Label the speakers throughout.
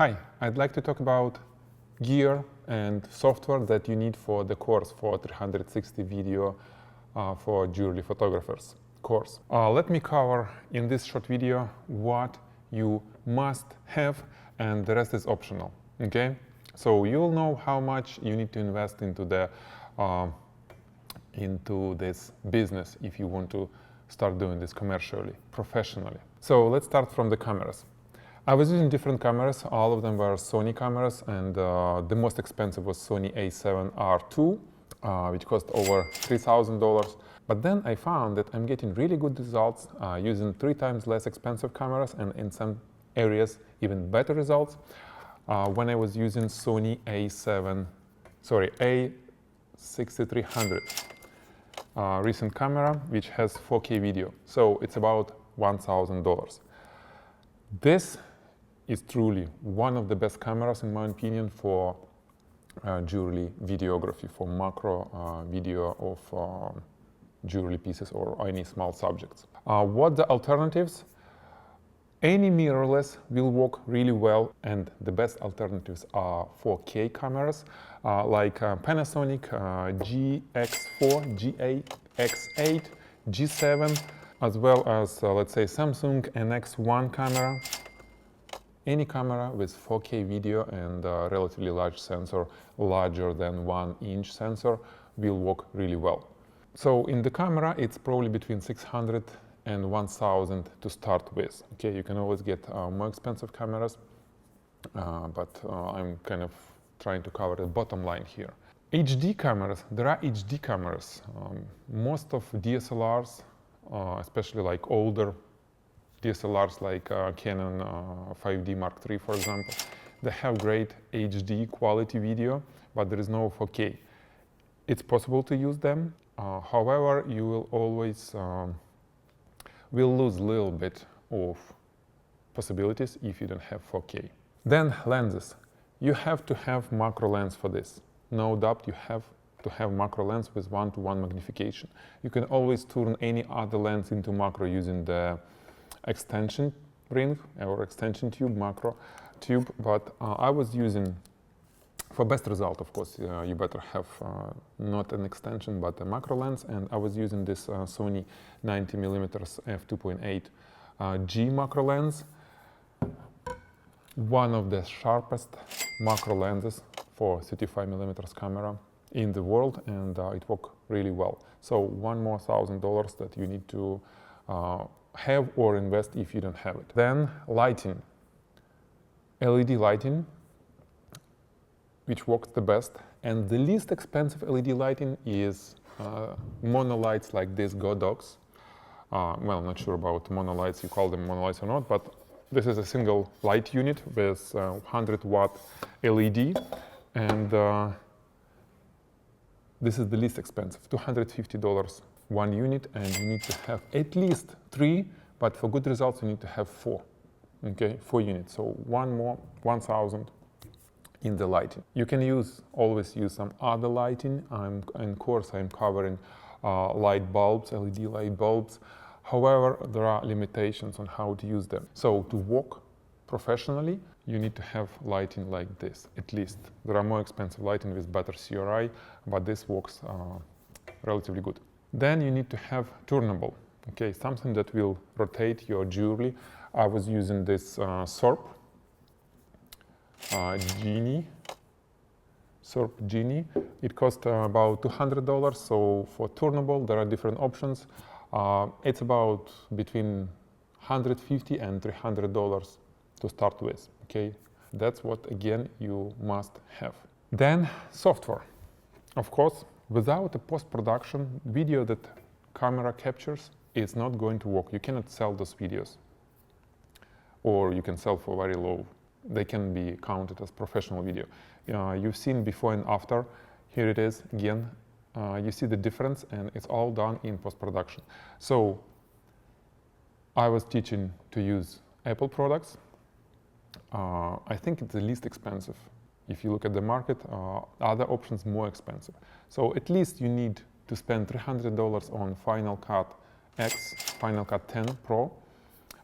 Speaker 1: Hi, I'd like to talk about gear and software that you need for the course for 360 video for jewelry photographers course. Let me cover in this short video what you must have, and the rest is optional. Okay, so you'll know how much you need to invest into this business if you want to start doing this commercially, professionally. So let's start from the cameras. I was using different cameras. All of them were Sony cameras, and the most expensive was Sony a7R2, which cost over $3,000. But then I found that I'm getting really good results using 3 times less expensive cameras, and in some areas even better results when I was using Sony a6300 recent camera, which has 4K video. So it's about $1,000. This is truly one of the best cameras, in my opinion, for jewelry videography, for macro video of jewelry pieces or any small subjects. What the alternatives? Any mirrorless will work really well, and the best alternatives are 4K cameras like Panasonic GX4, GX8, G7, as well as let's say Samsung NX1 camera. Any camera with 4K video and a relatively large sensor, larger than 1-inch sensor, will work really well. So in the camera, it's probably between 600 and 1,000 to start with. Okay, you can always get more expensive cameras, but I'm kind of trying to cover the bottom line here. HD cameras, there are HD cameras. Most of DSLRs, especially like older DSLRs like Canon 5D Mark III, for example, they have great HD quality video, but there is no 4K. It's possible to use them. However, you will always will lose a little bit of possibilities if you don't have 4K. Then lenses. You have to have macro lens for this. No doubt you have to have macro lens with 1:1 magnification. You can always turn any other lens into macro using the extension ring or extension tube, macro tube, but I was using, for best result, of course, you better have not an extension but a macro lens, and I was using this Sony 90mm f2.8 G macro lens, one of the sharpest macro lenses for 35mm camera in the world, and it worked really well. So one more $1,000 that you need to have or invest if you don't have it. Then lighting, LED lighting, which works the best, and the least expensive LED lighting is monolights like these Godox. Well, I'm not sure about monolights, you call them monolights or not, but this is a single light unit with 100-watt LED, and this is the least expensive, $250 one unit, and you need to have at least 3, but for good results you need to have 4. Okay, 4 units, so one more, 1,000 in the lighting. You can always use some other lighting. In course I'm covering light bulbs, LED light bulbs. However, there are limitations on how to use them. So to work professionally, you need to have lighting like this, at least. There are more expensive lighting with better CRI, but this works relatively good. Then you need to have turnable, okay, something that will rotate your jewelry. I was using this SORP Genie. It cost about $200. So for turnable, there are different options. It's about between $150 and $300 to start with. Okay, that's what again you must have. Then software, of course. Without a post-production, video that camera captures is not going to work. You cannot sell those videos, or you can sell for very low. They can be counted as professional video. You've seen before and after. Here it is again. You see the difference, and it's all done in post-production. So I was teaching to use Apple products. I think it's the least expensive. If you look at the market, other options more expensive. So at least you need to spend $300 on Final Cut X, Final Cut 10 Pro.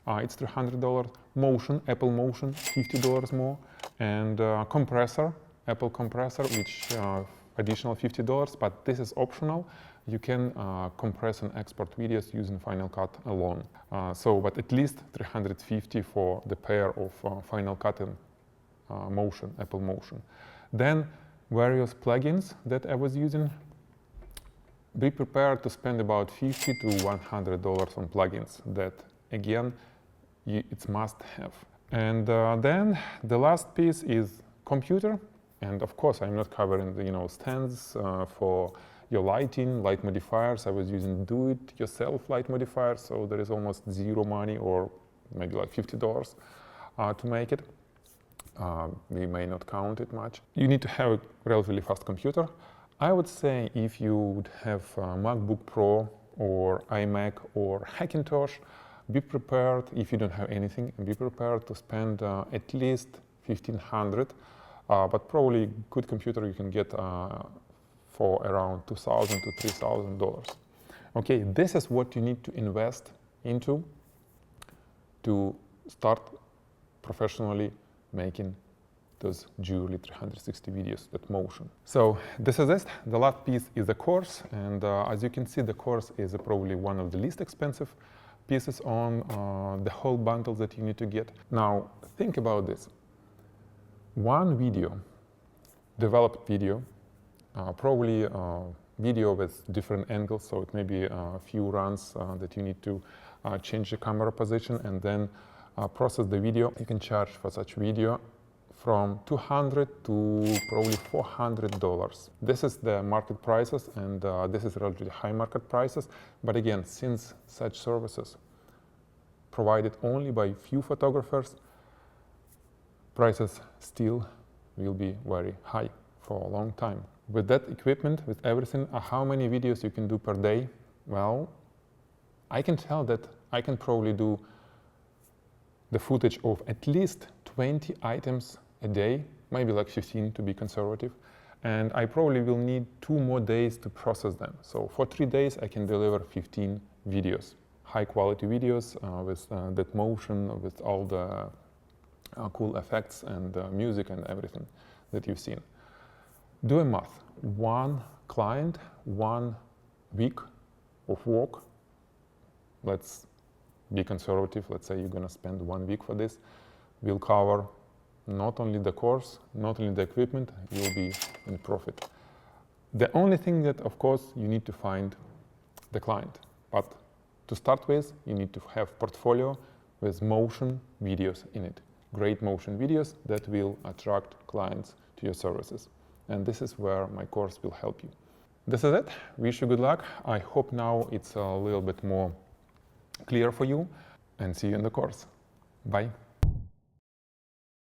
Speaker 1: It's $300. Motion, Apple Motion, $50 more. and compressor, Apple compressor, which additional $50, but this is optional. You can compress and export videos using Final Cut alone. But at least $350 for the pair of Final Cut and Motion, Apple Motion. Then various plugins that I was using. Be prepared to spend about $50 to $100 on plugins that, again, it's must have. And then the last piece is computer. And of course, I'm not covering the stands for your lighting, light modifiers. I was using do-it-yourself light modifiers, so there is almost zero money, or maybe like $50 to make it. We may not count it much. You need to have a relatively fast computer. I would say if you would have a MacBook Pro or iMac or Hackintosh, be prepared, if you don't have anything, be prepared to spend at least $1,500, but probably good computer you can get for around $2,000 to $3,000. Okay, this is what you need to invest into to start professionally making those jewelry 360 videos, that motion. So this is it. The last piece is the course, and as you can see, the course is probably one of the least expensive pieces on the whole bundle that you need to get. Now think about this. One video, developed video, probably video with different angles, so it may be a few runs that you need to change the camera position and then process the video. You can charge for such video from $200 to probably $400. This is the market prices, and this is relatively high market prices. But again, since such services provided only by few photographers, prices still will be very high for a long time. With that equipment, with everything, how many videos you can do per day? Well, I can tell that I can probably do the footage of at least 20 items a day, maybe like 15 to be conservative, and I probably will need 2 more days to process them. So for 3 days I can deliver 15 videos, high quality videos with that motion, with all the cool effects and music and everything that you've seen. Do a math. 1 client, 1 week of work. Let's be conservative. Let's say you're gonna spend 1 week for this. We'll cover not only the course, not only the equipment, you'll be in profit. The only thing that, of course, you need to find the client. But to start with, you need to have portfolio with motion videos in it. Great motion videos that will attract clients to your services. And this is where my course will help you. This is it. Wish you good luck. I hope now it's a little bit more clear for you, and see you in the course. Bye.